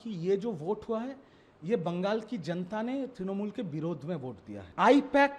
कि ये जो वोट हुआ है ये बंगाल की जनता ने तृणमूल के विरोध में वोट दिया है। आईपैक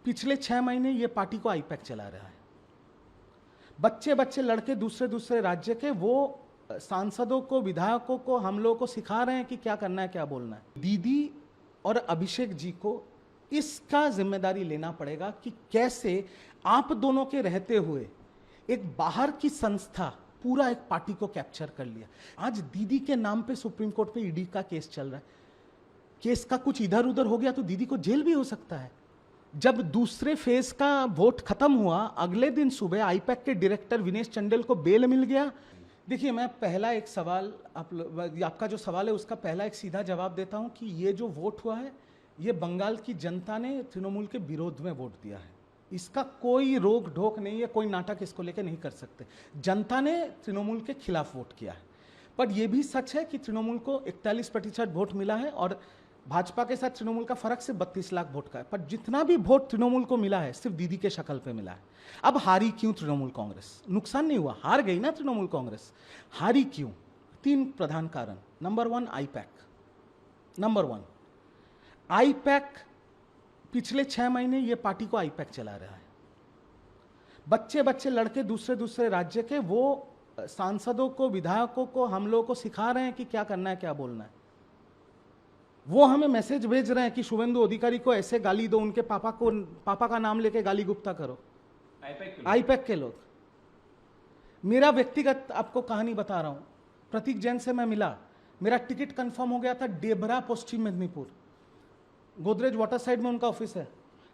पिछले 6 महीने ये पार्टी को आईपैक चला रहा है। बच्चे बच्चे लड़के दूसरे दूसरे राज्य के वो सांसदों को, विधायकों को, हम लोगों को सिखा रहे हैं कि क्या करना है, क्या बोलना है। दीदी और अभिषेक जी को इसका जिम्मेदारी लेना पड़ेगा कि कैसे आप दोनों के रहते हुए एक बाहर की संस्था पूरा एक पार्टी को कैप्चर कर लिया। आज दीदी के नाम पे सुप्रीम कोर्ट पे ईडी का केस चल रहा है। केस का कुछ इधर उधर हो गया तो दीदी को जेल भी हो सकता है। जब दूसरे फेज का वोट खत्म हुआ, अगले दिन सुबह आईपैक के डायरेक्टर विनेश चंडेल को बेल मिल गया। देखिए, मैं पहला एक सवाल आपका जो सवाल है उसका पहला एक सीधा जवाब देता हूं कि ये जो वोट हुआ है ये बंगाल की जनता ने तृणमूल के विरोध में वोट दिया है। इसका कोई रोक ढोक नहीं है, कोई नाटक इसको लेकर नहीं कर सकते। जनता ने तृणमूल के खिलाफ वोट किया है। पर यह भी सच है कि तृणमूल को 41% वोट मिला है और भाजपा के साथ तृणमूल का फर्क सिर्फ 32 लाख वोट का है। पर जितना भी वोट तृणमूल को मिला है सिर्फ दीदी के शक्ल पे मिला है। अब हारी क्यों तृणमूल कांग्रेस? नुकसान नहीं हुआ, हार गई ना तृणमूल कांग्रेस। हारी क्यों? 3 प्रधान कारण। Number 1 IUPAC. नंबर 1 आईपैक पिछले 6 महीने ये पार्टी को आईपैक चला रहा है। बच्चे बच्चे लड़के दूसरे दूसरे राज्य के वो सांसदों को, विधायकों को, हम लोगों को सिखा रहे हैं कि क्या करना है, क्या बोलना है। वो हमें मैसेज भेज रहे हैं कि शुभेंदु अधिकारी को ऐसे गाली दो, उनके पापा का नाम लेके गाली गुप्ता करो। आईपैक के लोग। मेरा व्यक्तिगत आपको कहानी बता रहा हूं। प्रतीक जैन से मैं मिला, मेरा टिकट कंफर्म हो गया था डेबरा, पश्चिम मेदिनीपुर। गोदरेज वाटर साइड में उनका ऑफिस है।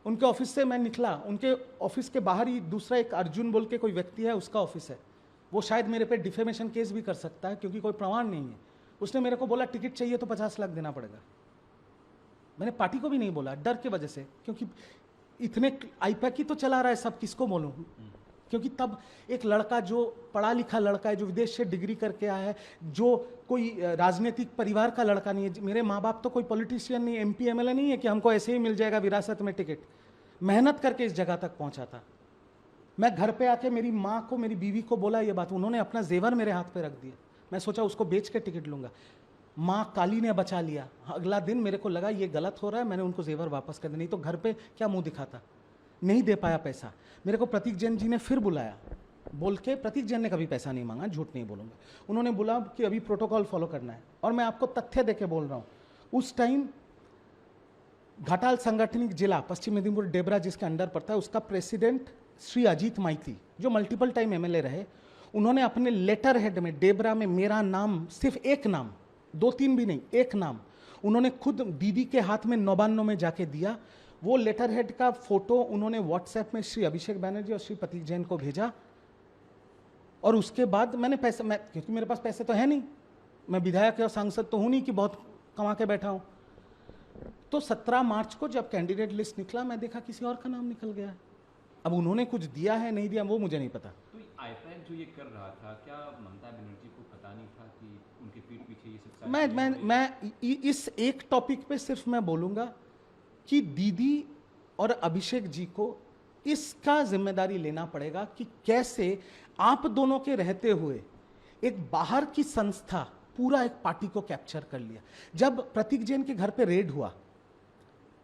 उनके ऑफिस से मैं निकला, उनके ऑफिस के बाहर ही दूसरा एक अर्जुन बोल के कोई व्यक्ति है, उसका ऑफिस है। वो शायद मेरे पे डिफेमेशन केस भी कर सकता है क्योंकि कोई प्रमाण नहीं है। उसने मेरे को बोला टिकट चाहिए तो 50 लाख देना पड़ेगा। मैंने पार्टी को भी नहीं बोला, डर के वजह से, क्योंकि इतने आईपैक ही तो चला रहा है सब, किसको बोलूं। क्योंकि तब एक लड़का जो पढ़ा लिखा लड़का है, जो विदेश से डिग्री करके आया है, जो कोई राजनीतिक परिवार का लड़का नहीं है। मेरे माँ बाप तो कोई पॉलिटिशियन नहीं, एमपी एमएलए नहीं है कि हमको ऐसे ही मिल जाएगा विरासत में टिकट। मेहनत करके इस जगह तक पहुंचा था। मैं घर पे आके मेरी माँ को, मेरी बीवी को बोला ये बात, उन्होंने अपना जेवर मेरे हाथ पे रख दिया। मैं सोचा उसको बेच के टिकट लूंगा। माँ काली ने बचा लिया। अगला दिन मेरे को लगा ये गलत हो रहा है, मैंने उनको जेवर वापस कर दिया, नहीं तो घर पे क्या मुंह दिखाता। नहीं दे पाया पैसा। मेरे को प्रतीक जैन जी ने फिर बुलाया, बोल के, प्रतीक जैन ने कभी पैसा नहीं मांगा, झूठ नहीं बोलूंगा। उन्होंने बोला कि अभी प्रोटोकॉल फॉलो करना है। और मैं आपको तथ्य देके बोल रहा हूं, उस टाइम घाटाल सांगठनिक जिला पश्चिम मेदिनीपुर डेबरा जिसके अंडर पड़ता है, उसका प्रेसिडेंट श्री अजीत माइती, जो मल्टीपल टाइम एमएलए रहे, उन्होंने अपने लेटर हेड में डेबरा में मेरा नाम, सिर्फ एक नाम, 2-3 भी नहीं, एक नाम उन्होंने खुद दीदी के हाथ में 99 में जाके दिया। वो लेटर हेड का फोटो उन्होंने व्हाट्सएप में श्री अभिषेक बैनर्जी और श्री प्रतीक जैन को भेजा। और उसके बाद मैंने पैसे, क्योंकि मेरे पास पैसे तो है नहीं, मैं विधायक और सांसद तो हूं नहीं कि बहुत कमा के बैठा हूं। तो 17 मार्च को जब कैंडिडेट लिस्ट निकला, मैं देखा किसी और का नाम निकल गया। अब उन्होंने कुछ दिया है नहीं दिया वो मुझे नहीं पता। तो आईपैक जो ये कर रहा था, क्या ममता बनर्जी को पता नहीं था कि उनके पीठ पीछे ये सब? मैं इस एक टॉपिक पे सिर्फ मैं बोलूंगा कि दीदी और अभिषेक जी को इसका जिम्मेदारी लेना पड़ेगा कि कैसे आप दोनों के रहते हुए एक बाहर की संस्था पूरा एक पार्टी को कैप्चर कर लिया। जब प्रतीक जैन के घर पे रेड हुआ,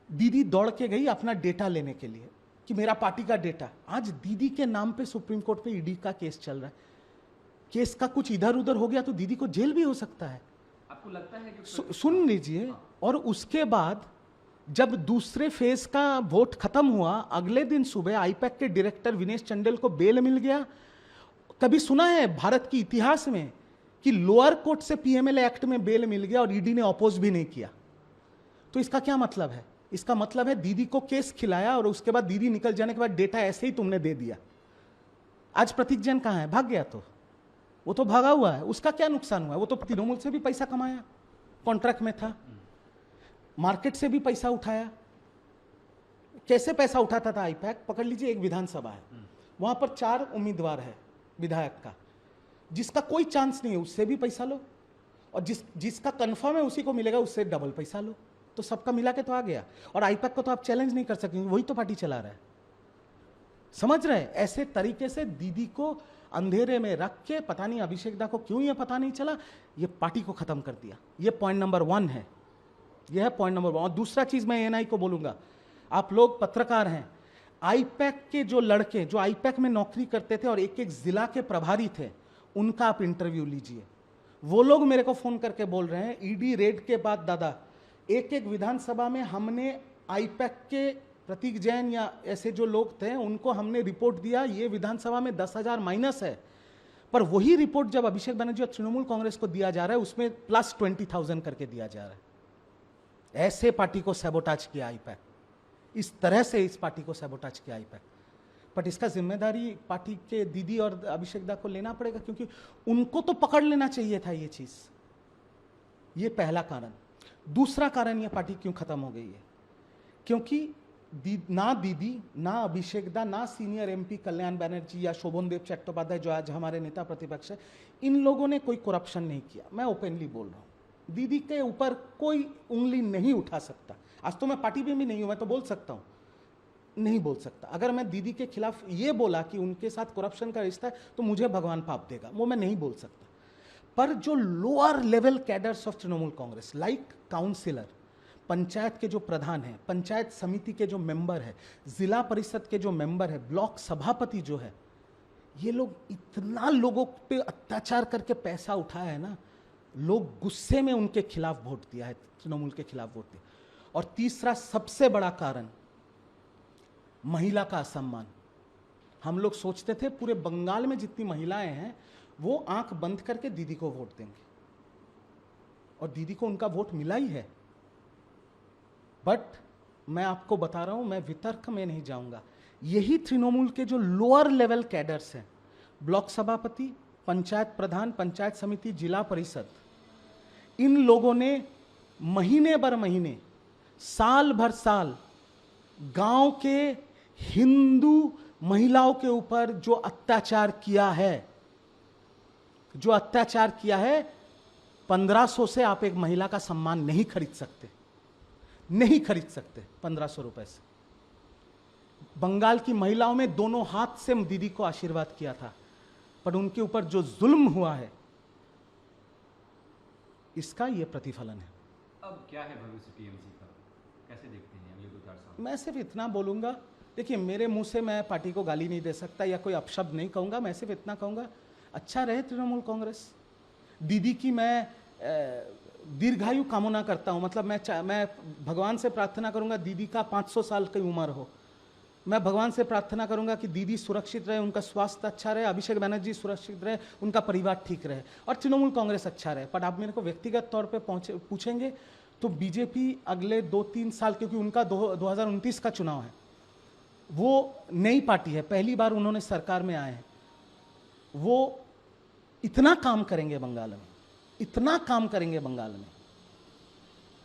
दीदी दौड़ के गई अपना डेटा लेने के लिए कि मेरा पार्टी का डेटा। आज दीदी के नाम पे सुप्रीम कोर्ट पे ईडी का केस चल रहा है। केस का कुछ इधर उधर हो गया तो दीदी को जेल भी हो सकता है। आपको लगता है कि सुन लीजिए। और उसके बाद जब दूसरे फेज का वोट खत्म हुआ, अगले दिन सुबह आईपैक के डायरेक्टर विनेश चंडेल को बेल मिल गया। कभी सुना है भारत के इतिहास में कि लोअर कोर्ट से पीएमएलए एक्ट में बेल मिल गया और ईडी ने अपोज भी नहीं किया? तो इसका क्या मतलब है? इसका मतलब है दीदी को केस खिलाया और उसके बाद दीदी निकल जाने के बाद डेटा ऐसे ही तुमने दे दिया। आज प्रतीक जैन कहां है? भाग गया। तो वो तो भागा हुआ है, उसका क्या नुकसान हुआ? वो तो तृणमूल से भी पैसा कमाया, कॉन्ट्रैक्ट में था, मार्केट से भी पैसा उठाया। कैसे पैसा उठाता था आईपैक? पकड़ लीजिए, एक विधानसभा है, वहां पर 4 उम्मीदवार है विधायक का, जिसका कोई चांस नहीं है उससे भी पैसा लो, और जिसका कंफर्म है उसी को मिलेगा, उससे डबल पैसा लो। तो सबका मिला के तो आ गया। और आईपैक को तो आप चैलेंज नहीं कर सकेंगे, वही तो पार्टी चला रहा है। समझ रहे हैं? ऐसे तरीके से दीदी को अंधेरे में रख के, पता नहीं अभिषेक दा को क्यों ये पता नहीं चला, ये पार्टी को खत्म कर दिया। ये पॉइंट नंबर 1 है, यह है पॉइंट नंबर 1। और दूसरा चीज मैं एएनआई को बोलूंगा, आप लोग पत्रकार हैं, आईपैक के जो लड़के जो आईपैक में नौकरी करते थे और एक एक जिला के प्रभारी थे, उनका आप इंटरव्यू लीजिए। वो लोग मेरे को फोन करके बोल रहे हैं, ईडी रेड के बाद दादा एक एक विधानसभा में हमने आईपैक के प्रतीक जैन या ऐसे जो लोग थे उनको हमने रिपोर्ट दिया, ये विधानसभा में 10,000 माइनस है, पर वही रिपोर्ट जब अभिषेक बनर्जी और तृणमूल कांग्रेस को दिया जा रहा है उसमें प्लस 20,000 करके दिया जा रहा है। ऐसे पार्टी को सैबोटाज किया आईपैक, इस तरह से इस पार्टी को सैबोटाज किया आईपैक। बट इसका जिम्मेदारी पार्टी के दीदी और अभिषेक दा को लेना पड़ेगा, क्योंकि उनको तो पकड़ लेना चाहिए था ये चीज। ये पहला कारण। दूसरा कारण ये पार्टी क्यों खत्म हो गई है, क्योंकि ना दीदी, ना अभिषेक दा, ना सीनियर एमपी कल्याण बनर्जी या शोभनदेव चट्टोपाध्याय जो आज हमारे नेता प्रतिपक्ष है, इन लोगों ने कोई करप्शन नहीं किया। मैं ओपनली बोल रहा हूं, दीदी के ऊपर कोई उंगली नहीं उठा सकता। आज तो मैं पार्टी में भी नहीं हूं, मैं तो बोल सकता हूं, नहीं बोल सकता। अगर मैं दीदी के खिलाफ ये बोला कि उनके साथ करप्शन का रिश्ता है तो मुझे भगवान पाप देगा, वो मैं नहीं बोल सकता। पर जो lower level cadres of Trinamool Congress, like councillor, panchayat के जो प्रधान हैं, पंचायत समिति के जो मेंबर है, जिला परिषद के जो मेंबर है, ब्लॉक सभापति जो है, ये लोग इतना लोगों पे अत्याचार करके पैसा उठाया है ना, लोग गुस्से में उनके खिलाफ वोट दिया है, तृणमूल के खिलाफ वोट दिया। और तीसरा सबसे बड़ा कारण, महिला का असम्मान। हम लोग सोचते थे पूरे बंगाल में जितनी महिलाएं हैं वो आंख बंद करके दीदी को वोट देंगे, और दीदी को उनका वोट मिला ही है। बट मैं आपको बता रहा हूं, मैं वितर्क में नहीं जाऊंगा, यही तृणमूल के जो लोअर लेवल कैडर्स हैं, ब्लॉक सभापति, पंचायत प्रधान, पंचायत समिति, जिला परिषद, इन लोगों ने महीने भर महीने, साल भर साल गांव के हिंदू महिलाओं के ऊपर जो अत्याचार किया है, 1500 से आप एक महिला का सम्मान नहीं खरीद सकते, नहीं खरीद सकते 1500 रुपए से। बंगाल की महिलाओं में दोनों हाथ से दीदी को आशीर्वाद किया था, पर उनके ऊपर जो जुल्म हुआ है इसका यह प्रतिफलन है। अब क्या है भविष्य टीएमसी का, कैसे देखते हैं अगले 2-4 साल? मैं सिर्फ इतना बोलूंगा, देखिए मेरे मुंह से मैं पार्टी को गाली नहीं दे सकता या कोई अपशब्द नहीं कहूंगा, मैं सिर्फ इतना कहूंगा, अच्छा रहे तृणमूल कांग्रेस। दीदी की मैं दीर्घायु कामना करता हूं, मतलब मैं भगवान से प्रार्थना करूंगा दीदी का 500 साल की उम्र हो। मैं भगवान से प्रार्थना करूंगा कि दीदी सुरक्षित रहे, उनका स्वास्थ्य अच्छा रहे, अभिषेक बनर्जी सुरक्षित रहे, उनका परिवार ठीक रहे, और तृणमूल कांग्रेस अच्छा रहे। पर आप मेरे को व्यक्तिगत तौर पे पूछेंगे तो बीजेपी अगले 2-3 साल, क्योंकि उनका 2029 का चुनाव है, वो नई पार्टी है, पहली बार उन्होंने सरकार में आए हैं, वो इतना काम करेंगे बंगाल में, इतना काम करेंगे बंगाल में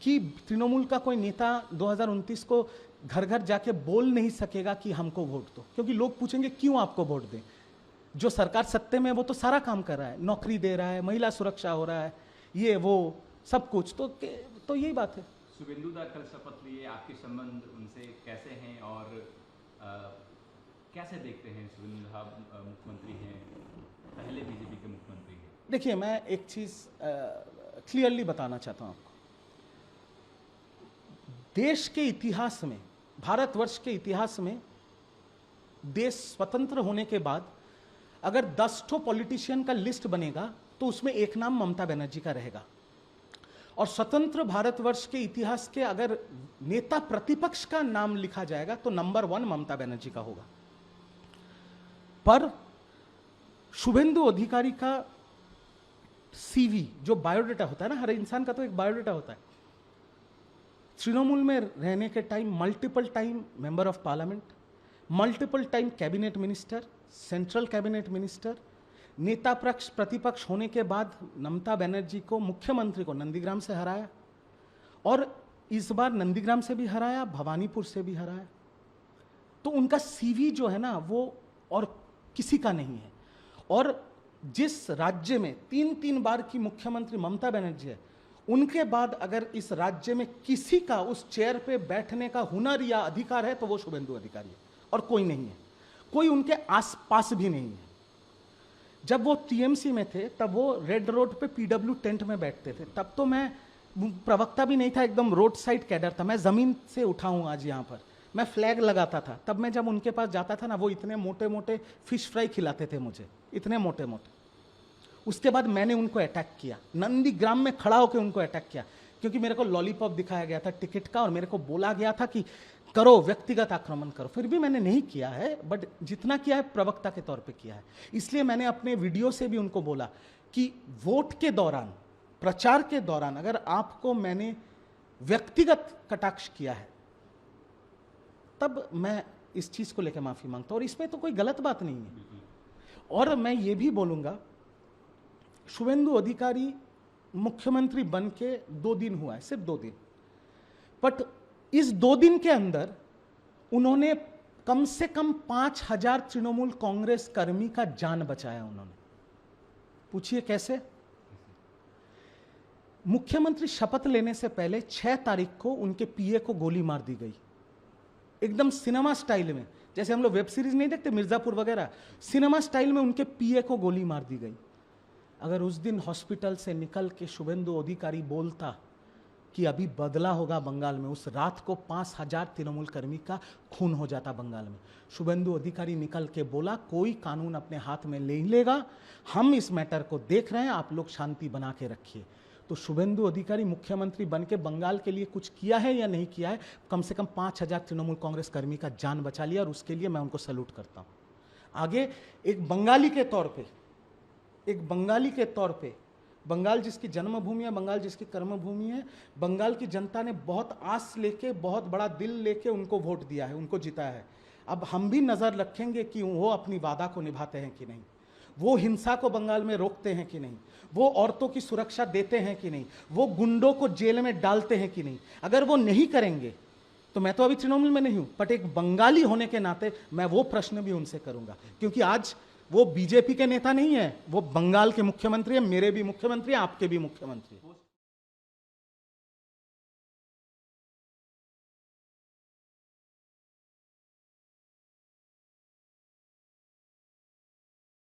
कि तृणमूल का कोई नेता 2029 को घर घर जाके बोल नहीं सकेगा कि हमको वोट दो, क्योंकि लोग पूछेंगे क्यों आपको वोट दें। जो सरकार सत्ते में वो तो सारा काम कर रहा है, नौकरी दे रहा है, महिला सुरक्षा हो रहा है, ये वो सब कुछ, तो यही बात है। शुभेंदु दा कल शपथ लिए, आपके संबंध उनसे कैसे हैं और कैसे देखते हैं? शुभेंदु दा मुख्यमंत्री हैं, पहले बीजेपी के मुख्यमंत्री हैं। देखिए मैं एक चीज क्लियरली बताना चाहता हूं आपको, देश के इतिहास में, भारतवर्ष के इतिहास में, देश स्वतंत्र होने के बाद अगर 10 ठो पॉलिटिशियन का लिस्ट बनेगा तो उसमें एक नाम ममता बनर्जी का रहेगा। और स्वतंत्र भारतवर्ष के इतिहास के अगर नेता प्रतिपक्ष का नाम लिखा जाएगा तो नंबर 1 ममता बनर्जी का होगा। पर शुभेंदु अधिकारी का सीवी, जो बायोडेटा होता है ना, हर इंसान का तो एक बायोडेटा होता है, तृणमूल में रहने के time multiple time member of parliament, multiple time cabinet minister, central cabinet minister, नेता पक्ष प्रतिपक्ष होने के बाद ममता बनर्जी को, मुख्यमंत्री को नंदीग्राम से हराया, और इस बार नंदीग्राम से भी हराया, भवानीपुर से भी हराया। तो उनका सीवी जो है ना वो और किसी का नहीं है। और जिस राज्य में 3-3 बार की मुख्यमंत्री ममता बनर्जी है, उनके बाद अगर इस राज्य में किसी का उस चेयर पे बैठने का हुनर या अधिकार है तो वो शुभेंदु अधिकारी है, और कोई नहीं है, कोई उनके आसपास भी नहीं है। जब वो टीएमसी में थे तब वो रेड रोड पे पीडब्ल्यू टेंट में बैठते थे, तब तो मैं प्रवक्ता भी नहीं था, एकदम रोड साइड कैडर था, मैं ज़मीन से उठा हूँ आज यहाँ पर, मैं फ्लैग लगाता था। तब मैं जब उनके पास जाता था ना, वो इतने मोटे मोटे फिश फ्राई खिलाते थे मुझे, इतने मोटे मोटे। उसके बाद मैंने उनको अटैक किया, नंदीग्राम में खड़ा होकर उनको अटैक किया, क्योंकि मेरे को लॉलीपॉप दिखाया गया था टिकट का और मेरे को बोला गया था कि करो, व्यक्तिगत आक्रमण करो। फिर भी मैंने नहीं किया है, बट जितना किया है प्रवक्ता के तौर पे किया है। इसलिए मैंने अपने वीडियो से भी उनको बोला कि वोट के दौरान, प्रचार के दौरान अगर आपको मैंने व्यक्तिगत कटाक्ष किया है तब मैं इस चीज को लेकर माफी मांगता हूं, और इसमें तो कोई गलत बात नहीं है। और मैं ये भी बोलूंगा, शुभेंदु अधिकारी मुख्यमंत्री बन के 2 दिन हुआ है, सिर्फ 2 दिन, बट इस 2 दिन के अंदर उन्होंने कम से कम 5000 तृणमूल कांग्रेस कर्मी का जान बचाया उन्होंने। पूछिए कैसे? मुख्यमंत्री शपथ लेने से पहले 6 तारीख को उनके पीए को गोली मार दी गई, एकदम सिनेमा स्टाइल में, जैसे हम लोग वेब सीरीज नहीं देखते मिर्जापुर वगैरह, सिनेमा स्टाइल में उनके पीए को गोली मार दी गई। अगर उस दिन हॉस्पिटल से निकल के शुभेंदु अधिकारी बोलता कि अभी बदला होगा बंगाल में, उस रात को 5000 तृणमूल कर्मी का खून हो जाता बंगाल में। शुभेंदु अधिकारी निकल के बोला कोई कानून अपने हाथ में ले लेगा, हम इस मैटर को देख रहे हैं, आप लोग शांति बना के रखिए। तो शुभेंदु अधिकारी मुख्यमंत्री बन के बंगाल के लिए कुछ किया है या नहीं किया है? कम से कम 5000 तृणमूल कांग्रेस कर्मी का जान बचा लिया, और उसके लिए मैं उनको सैल्यूट करता हूं। आगे एक बंगाली के तौर पे, बंगाल जिसकी जन्मभूमि है, बंगाल जिसकी कर्मभूमि है, बंगाल की जनता ने बहुत आस लेके, बहुत बड़ा दिल लेके उनको वोट दिया है, उनको जिताया है। अब हम भी नजर रखेंगे कि वो अपनी वादा को निभाते हैं कि नहीं, वो हिंसा को बंगाल में रोकते हैं कि नहीं, वो औरतों की सुरक्षा देते हैं कि नहीं, वो गुंडों को जेल में डालते हैं कि नहीं। अगर वो नहीं करेंगे तो मैं तो अभी तृणमूल में नहीं हूं, बट एक बंगाली होने के नाते मैं वो प्रश्न भी उनसे करूंगा, क्योंकि आज वो बीजेपी के नेता नहीं है, वो बंगाल के मुख्यमंत्री है, मेरे भी मुख्यमंत्री हैं, आपके भी मुख्यमंत्री हैं।